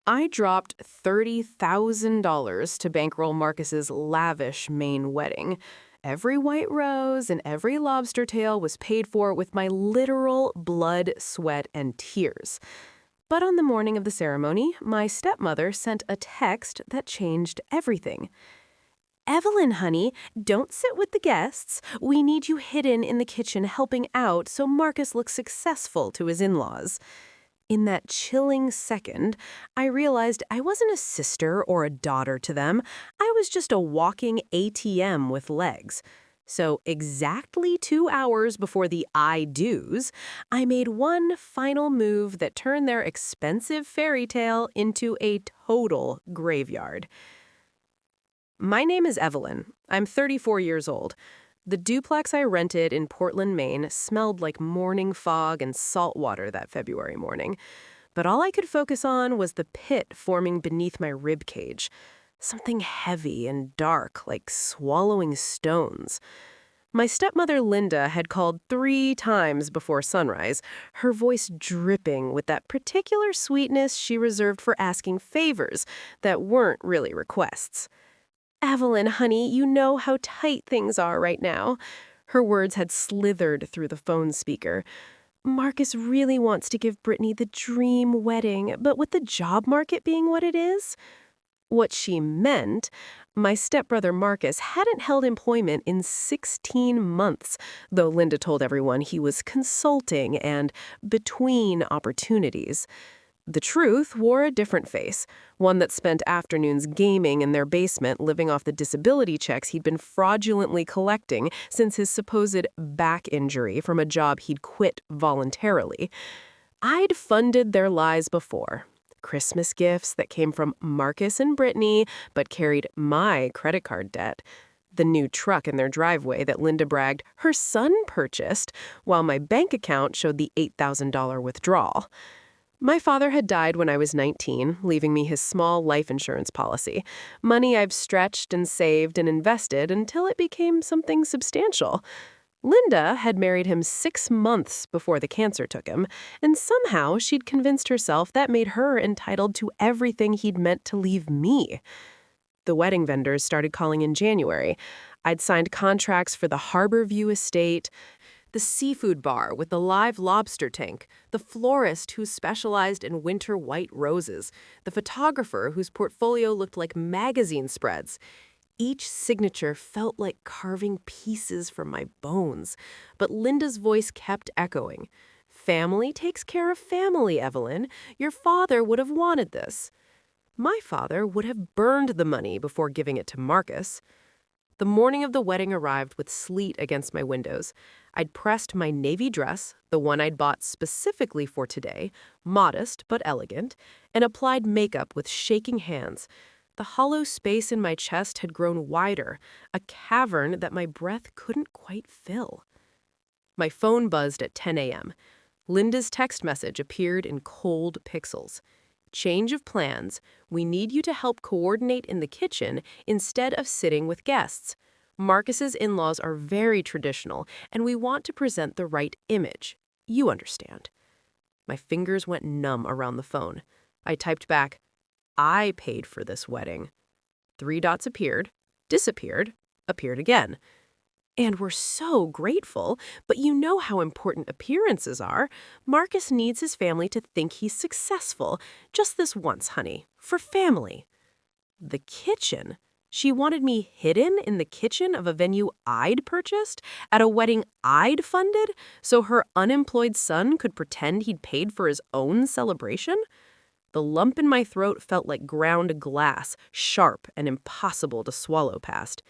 I dropped $30,000 to bankroll Marcus's lavish Maine wedding. Every white rose and every lobster tail was paid for with my literal blood, sweat, and tears. But on the morning of the ceremony, my stepmother sent a text that changed everything. "Evelyn, honey, don't sit with the guests. We need you hidden in the kitchen helping out so Marcus looks successful to his in-laws." In that chilling second, I realized I wasn't a sister or a daughter to them. I was just a walking ATM with legs. So exactly 2 hours before the I do's, I made one final move that turned their expensive fairy tale into a total graveyard. My name is Evelyn. I'm 34 years old. The duplex I rented in Portland, Maine smelled like morning fog and salt water that February morning. But all I could focus on was the pit forming beneath my rib cage. Something heavy and dark, like swallowing stones. My stepmother Linda had called 3 times before sunrise, her voice dripping with that particular sweetness she reserved for asking favors that weren't really requests. "Evelyn, honey, you know how tight things are right now." Her words had slithered through the phone speaker. "Marcus really wants to give Brittany the dream wedding, but with the job market being what it is." What she meant, my stepbrother Marcus hadn't held employment in 16 months, though Linda told everyone he was consulting and between opportunities. The truth wore a different face, one that spent afternoons gaming in their basement, living off the disability checks he'd been fraudulently collecting since his supposed back injury from a job he'd quit voluntarily. I'd funded their lies before. Christmas gifts that came from Marcus and Brittany, but carried my credit card debt. The new truck in their driveway that Linda bragged her son purchased, while my bank account showed the $8,000 withdrawal. My father had died when I was 19, leaving me his small life insurance policy, money I've stretched and saved and invested until it became something substantial. Linda had married him 6 months before the cancer took him, and somehow she'd convinced herself that made her entitled to everything he'd meant to leave me. The wedding vendors started calling in January. I'd signed contracts for the Harborview estate, the seafood bar with the live lobster tank, the florist who specialized in winter white roses, the photographer whose portfolio looked like magazine spreads. Each signature felt like carving pieces from my bones, but Linda's voice kept echoing. "Family takes care of family, Evelyn. Your father would have wanted this." My father would have burned the money before giving it to Marcus. The morning of the wedding arrived with sleet against my windows. I'd pressed my navy dress, the one I'd bought specifically for today, modest but elegant, and applied makeup with shaking hands. The hollow space in my chest had grown wider, a cavern that my breath couldn't quite fill. My phone buzzed at 10 a.m. Linda's text message appeared in cold pixels. "Change of plans. We need you to help coordinate in the kitchen instead of sitting with guests. Marcus's in-laws are very traditional, and we want to present the right image. You understand." My fingers went numb around the phone. I typed back, "I paid for this wedding." 3 dots appeared, disappeared, appeared again. "And we're so grateful, but you know how important appearances are. Marcus needs his family to think he's successful. Just this once, honey. For family." The kitchen? She wanted me hidden in the kitchen of a venue I'd purchased, at a wedding I'd funded, so her unemployed son could pretend he'd paid for his own celebration? The lump in my throat felt like ground glass, sharp and impossible to swallow past.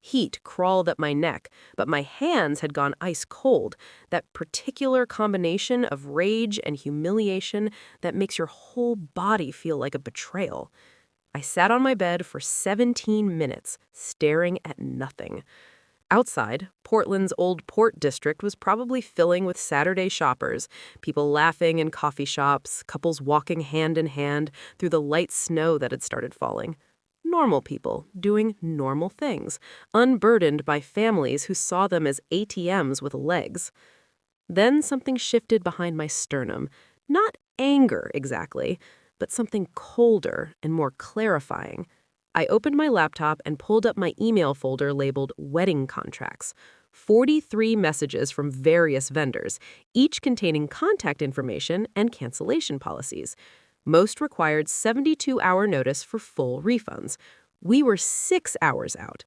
Heat crawled up my neck, but my hands had gone ice cold, that particular combination of rage and humiliation that makes your whole body feel like a betrayal. I sat on my bed for 17 minutes, staring at nothing. Outside, Portland's Old Port District was probably filling with Saturday shoppers, people laughing in coffee shops, couples walking hand in hand through the light snow that had started falling. Normal people doing normal things, unburdened by families who saw them as ATMs with legs. Then something shifted behind my sternum. Not anger, exactly, but something colder and more clarifying. I opened my laptop and pulled up my email folder labeled Wedding Contracts. 43 messages from various vendors, each containing contact information and cancellation policies. Most required 72-hour notice for full refunds. We were 6 hours out.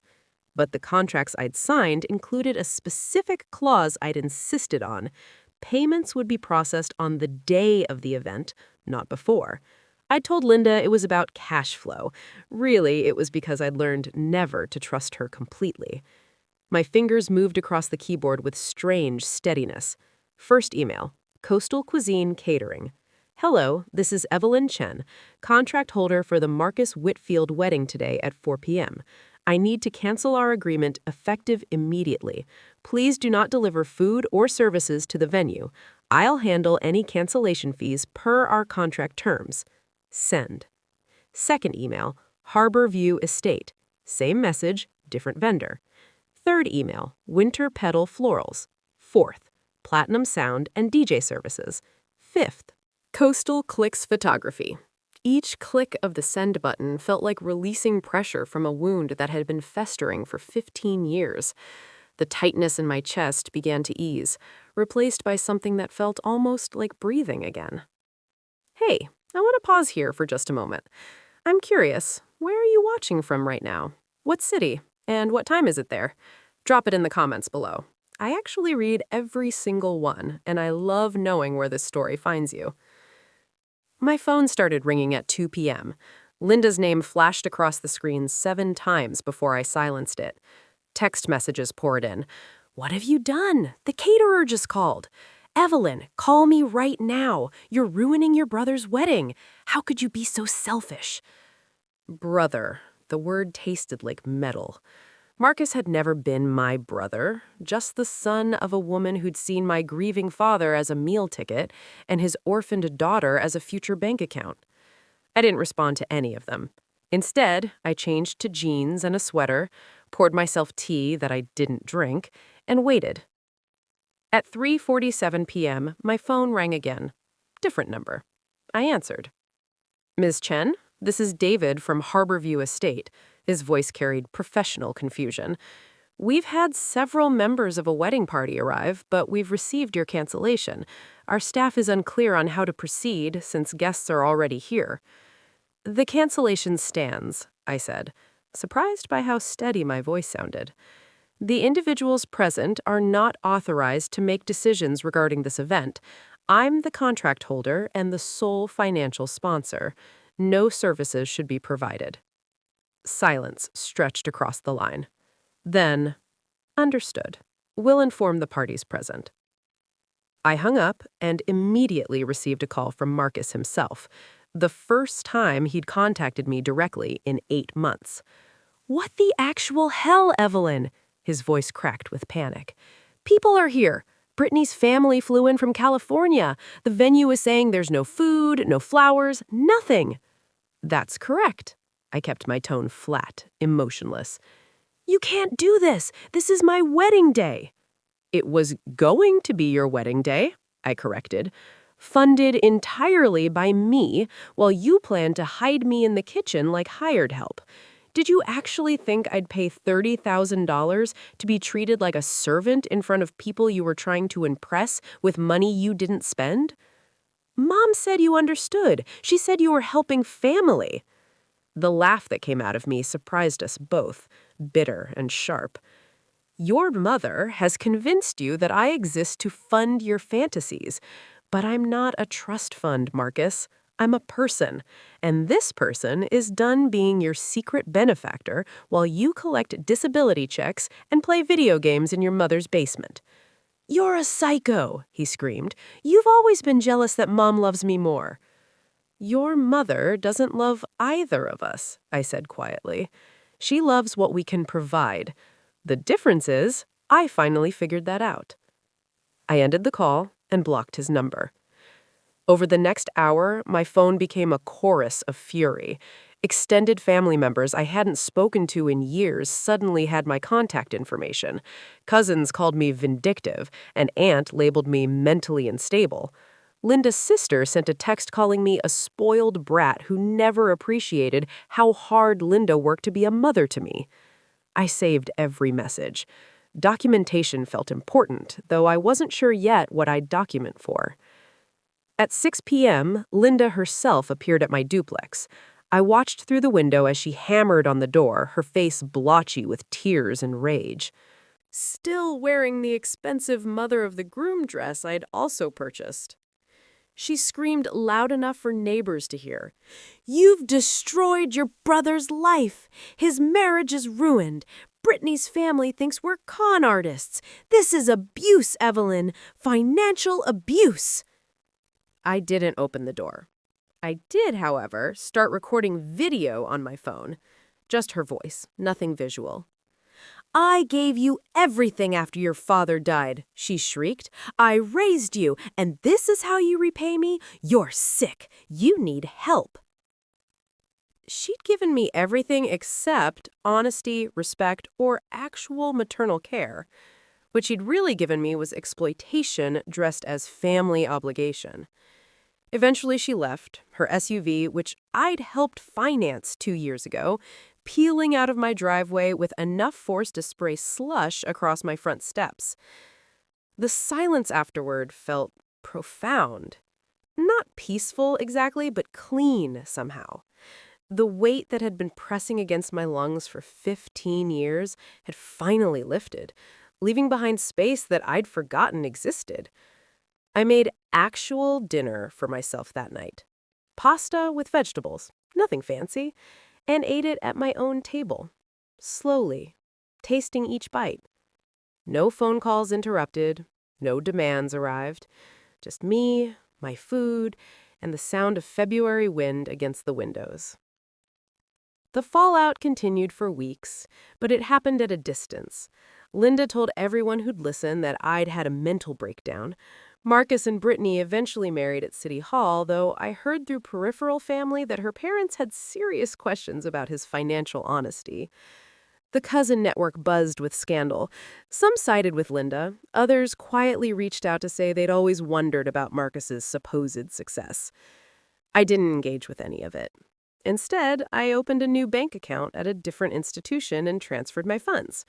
But the contracts I'd signed included a specific clause I'd insisted on. Payments would be processed on the day of the event, not before. I told Linda it was about cash flow. Really, it was because I'd learned never to trust her completely. My fingers moved across the keyboard with strange steadiness. First email, Coastal Cuisine Catering. Hello, this is Evelyn Chen, contract holder for the Marcus Whitfield wedding today at 4 p.m. I need to cancel our agreement effective immediately. Please do not deliver food or services to the venue. I'll handle any cancellation fees per our contract terms. Send. Second email, Harbor View Estate. Same message, different vendor. Third email, Winter Petal Florals. Fourth, Platinum Sound and DJ Services. Fifth, Coastal Clicks Photography. Each click of the send button felt like releasing pressure from a wound that had been festering for 15 years. The tightness in my chest began to ease, replaced by something that felt almost like breathing again. Hey, I want to pause here for just a moment. I'm curious, where are you watching from right now? What city? And what time is it there? Drop it in the comments below. I actually read every single one, and I love knowing where this story finds you. My phone started ringing at 2 p.m. Linda's name flashed across the screen 7 times before I silenced it. Text messages poured in. What have you done? The caterer just called. Evelyn, call me right now. You're ruining your brother's wedding. How could you be so selfish? Brother. The word tasted like metal. Marcus had never been my brother, just the son of a woman who'd seen my grieving father as a meal ticket and his orphaned daughter as a future bank account. I didn't respond to any of them. Instead, I changed to jeans and a sweater, poured myself tea that I didn't drink, and waited. At 3:47 p.m., my phone rang again. Different number. I answered. Ms. Chen, this is David from Harborview Estate. His voice carried professional confusion. We've had several members of a wedding party arrive, but we've received your cancellation. Our staff is unclear on how to proceed since guests are already here. The cancellation stands, I said, surprised by how steady my voice sounded. The individuals present are not authorized to make decisions regarding this event. I'm the contract holder and the sole financial sponsor. No services should be provided. Silence stretched across the line. Then, understood. We'll inform the parties present. I hung up and immediately received a call from Marcus himself, the first time he'd contacted me directly in 8 months. What the actual hell, Evelyn? His voice cracked with panic. People are here. Brittany's family flew in from California. The venue is saying there's no food, no flowers, nothing. That's correct. I kept my tone flat, emotionless. You can't do this. This is my wedding day. It was going to be your wedding day, I corrected. Funded entirely by me, while you planned to hide me in the kitchen like hired help. Did you actually think I'd pay $30,000 to be treated like a servant in front of people you were trying to impress with money you didn't spend? Mom said you understood. She said you were helping family. The laugh that came out of me surprised us both, bitter and sharp. Your mother has convinced you that I exist to fund your fantasies, but I'm not a trust fund, Marcus. I'm a person, and this person is done being your secret benefactor while you collect disability checks and play video games in your mother's basement. You're a psycho, he screamed. You've always been jealous that Mom loves me more. Your mother doesn't love either of us, I said quietly. She loves what we can provide. The difference is, I finally figured that out. I ended the call and blocked his number. Over the next hour, my phone became a chorus of fury. Extended family members I hadn't spoken to in years suddenly had my contact information. Cousins called me vindictive, and aunt labeled me mentally unstable. Linda's sister sent a text calling me a spoiled brat who never appreciated how hard Linda worked to be a mother to me. I saved every message. Documentation felt important, though I wasn't sure yet what I'd document for. At 6 p.m., Linda herself appeared at my duplex. I watched through the window as she hammered on the door, her face blotchy with tears and rage. Still wearing the expensive mother of the groom dress I'd also purchased. She screamed loud enough for neighbors to hear. "You've destroyed your brother's life. His marriage is ruined. Brittany's family thinks we're con artists. This is abuse, Evelyn. Financial abuse." I didn't open the door. I did, however, start recording video on my phone. Just her voice, nothing visual. "I gave you everything after your father died," she shrieked. "I raised you, and this is how you repay me? You're sick. You need help." She'd given me everything except honesty, respect, or actual maternal care. What she'd really given me was exploitation dressed as family obligation. Eventually she left, her SUV, which I'd helped finance 2 years ago, peeling out of my driveway with enough force to spray slush across my front steps. The silence afterward felt profound. Not peaceful exactly, but clean somehow. The weight that had been pressing against my lungs for 15 years had finally lifted, leaving behind space that I'd forgotten existed. I made actual dinner for myself that night. Pasta with vegetables, nothing fancy, and ate it at my own table, slowly, tasting each bite. No phone calls interrupted, no demands arrived, just me, my food, and the sound of February wind against the windows. The fallout continued for weeks, but it happened at a distance. Linda told everyone who'd listen that I'd had a mental breakdown. Marcus and Brittany eventually married at City Hall, though I heard through peripheral family that her parents had serious questions about his financial honesty. The cousin network buzzed with scandal. Some sided with Linda, others quietly reached out to say they'd always wondered about Marcus's supposed success. I didn't engage with any of it. Instead, I opened a new bank account at a different institution and transferred my funds.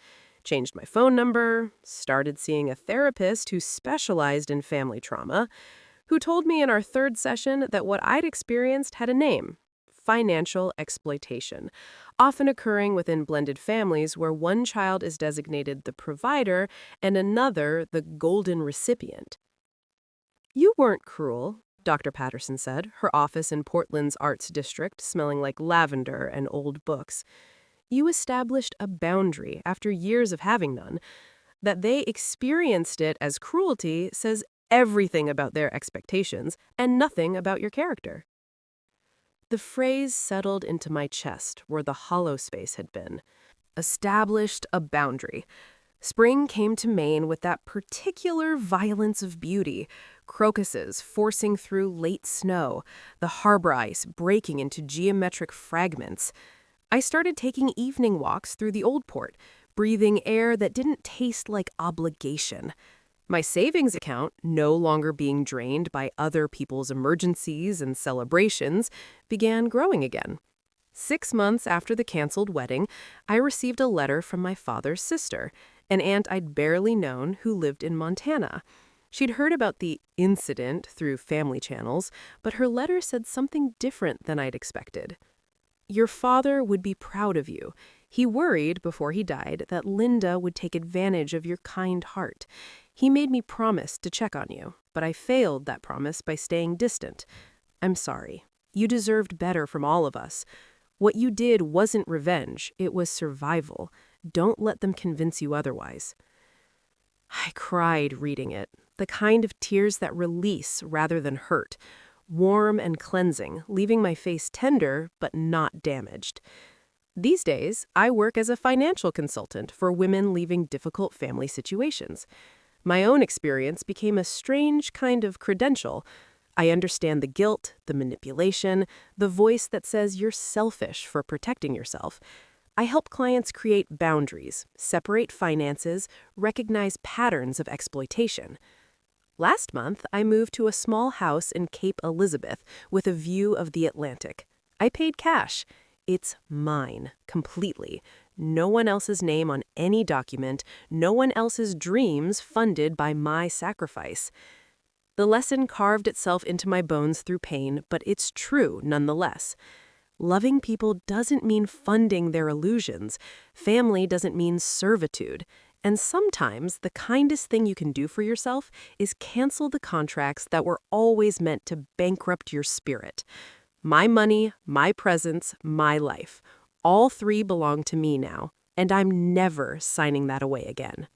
Changed my phone number, started seeing a therapist who specialized in family trauma, who told me in our third session that what I'd experienced had a name: financial exploitation, often occurring within blended families where one child is designated the provider and another the golden recipient. "You weren't cruel," Dr. Patterson said, her office in Portland's arts district smelling like lavender and old books. "You established a boundary after years of having none. That they experienced it as cruelty says everything about their expectations and nothing about your character." The phrase settled into my chest where the hollow space had been. Established a boundary. Spring came to Maine with that particular violence of beauty. Crocuses forcing through late snow, the harbor ice breaking into geometric fragments. I started taking evening walks through the Old Port, breathing air that didn't taste like obligation. My savings account, no longer being drained by other people's emergencies and celebrations, began growing again. 6 months after the canceled wedding, I received a letter from my father's sister, an aunt I'd barely known who lived in Montana. She'd heard about the incident through family channels, but her letter said something different than I'd expected. "Your father would be proud of you. He worried before he died that Linda would take advantage of your kind heart. He made me promise to check on you, but I failed that promise by staying distant. I'm sorry. You deserved better from all of us. What you did wasn't revenge, it was survival. Don't let them convince you otherwise." I cried reading it, the kind of tears that release rather than hurt. Warm and cleansing, leaving my face tender but not damaged. These days, I work as a financial consultant for women leaving difficult family situations. My own experience became a strange kind of credential. I understand the guilt, the manipulation, the voice that says you're selfish for protecting yourself. I help clients create boundaries, separate finances, recognize patterns of exploitation. Last month, I moved to a small house in Cape Elizabeth with a view of the Atlantic. I paid cash. It's mine, completely. No one else's name on any document, no one else's dreams funded by my sacrifice. The lesson carved itself into my bones through pain, but it's true nonetheless. Loving people doesn't mean funding their illusions. Family doesn't mean servitude. And sometimes the kindest thing you can do for yourself is cancel the contracts that were always meant to bankrupt your spirit. My money, my presence, my life. All three belong to me now, and I'm never signing that away again.